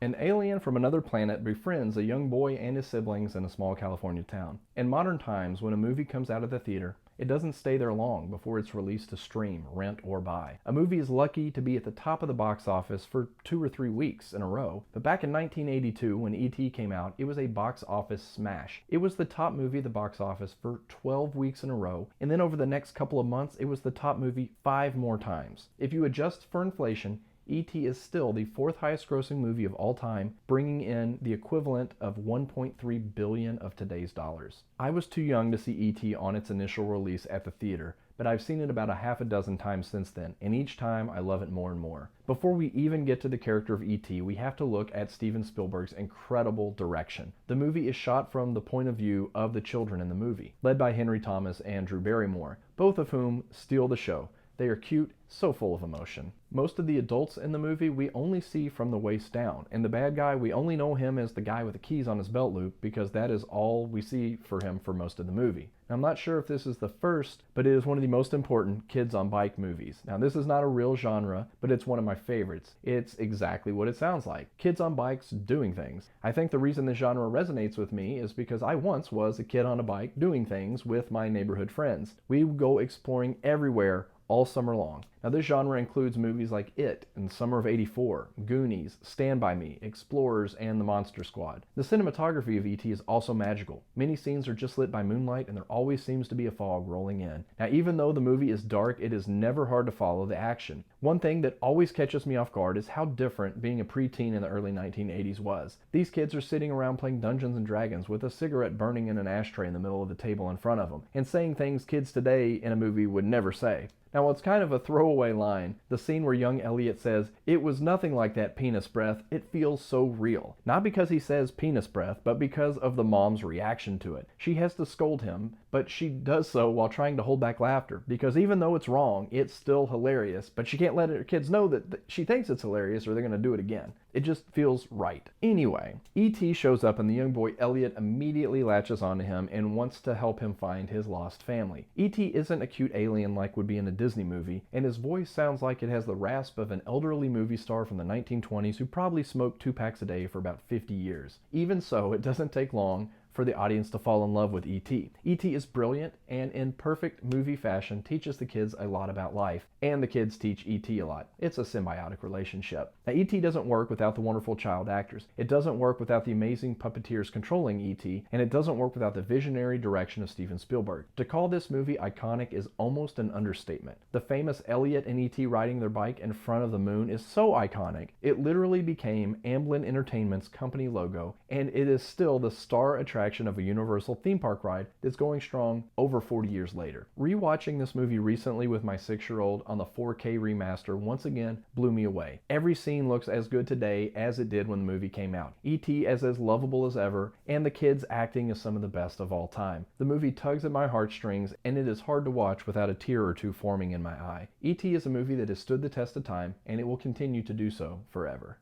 An alien from another planet befriends a young boy and his siblings in a small California town. In modern times, when a movie comes out of the theater, it doesn't stay there long before it's released to stream, rent, or buy. A movie is lucky to be at the top of the box office for 2 or 3 weeks in a row, but back in 1982 when E.T. came out, it was a box office smash. It was the top movie at the box office for 12 weeks in a row, and then over the next couple of months, it was the top movie 5 more times. If you adjust for inflation, E.T. is still the 4th highest grossing movie of all time, bringing in the equivalent of 1.3 billion of today's dollars. I was too young to see E.T. on its initial release at the theater, but I've seen it about a half a dozen times since then, and each time I love it more and more. Before we even get to the character of E.T., we have to look at Steven Spielberg's incredible direction. The movie is shot from the point of view of the children in the movie, led by Henry Thomas and Drew Barrymore, both of whom steal the show. They are cute, so full of emotion. Most of the adults in the movie we only see from the waist down, and the bad guy, we only know him as the guy with the keys on his belt loop because that is all we see for him for most of the movie. Now, I'm not sure if this is the first, but it is one of the most important kids on bike movies. Now, this is not a real genre, but it's one of my favorites. It's exactly what it sounds like. Kids on bikes doing things. I think the reason this genre resonates with me is because I once was a kid on a bike doing things with my neighborhood friends. We would go exploring everywhere all summer long. Now, this genre includes movies like It and Summer of '84, Goonies, Stand By Me, Explorers, and The Monster Squad. The cinematography of E.T. is also magical. Many scenes are just lit by moonlight, and there always seems to be a fog rolling in. Now, even though the movie is dark, it is never hard to follow the action. One thing that always catches me off guard is how different being a preteen in the early 1980s was. These kids are sitting around playing Dungeons and Dragons with a cigarette burning in an ashtray in the middle of the table in front of them, and saying things kids today in a movie would never say. Now, while it's kind of a throwaway line, the scene where young Elliot says, "It was nothing like that penis breath, it feels so real." Not because he says penis breath, but because of the mom's reaction to it. She has to scold him, but she does so while trying to hold back laughter, because even though it's wrong, it's still hilarious, but she can't let her kids know that she thinks it's hilarious or they're going to do it again. It just feels right. Anyway, E.T. shows up and the young boy Elliot immediately latches onto him and wants to help him find his lost family. E.T. isn't a cute alien like would be in a Disney movie, and his voice sounds like it has the rasp of an elderly movie star from the 1920s who probably smoked 2 packs a day for about 50 years. Even so, it doesn't take long for the audience to fall in love with E.T. E.T. is brilliant and in perfect movie fashion teaches the kids a lot about life, and the kids teach E.T. a lot. It's a symbiotic relationship. Now, E.T. doesn't work without the wonderful child actors. It doesn't work without the amazing puppeteers controlling E.T., and it doesn't work without the visionary direction of Steven Spielberg. To call this movie iconic is almost an understatement. The famous Elliot and E.T. riding their bike in front of the moon is so iconic, it literally became Amblin Entertainment's company logo, and it is still the star attraction of a Universal theme park ride that's going strong over 40 years later. Rewatching this movie recently with my 6-year-old on the 4K remaster once again blew me away. Every scene looks as good today as it did when the movie came out. E.T. is as lovable as ever, and the kids acting is some of the best of all time. The movie tugs at my heartstrings, and it is hard to watch without a tear or two forming in my eye. E.T. is a movie that has stood the test of time, and it will continue to do so forever.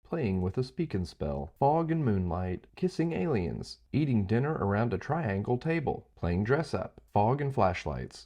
Playing with a speak and spell, fog and moonlight, kissing aliens, eating dinner around a triangle table, playing dress up, fog and flashlights.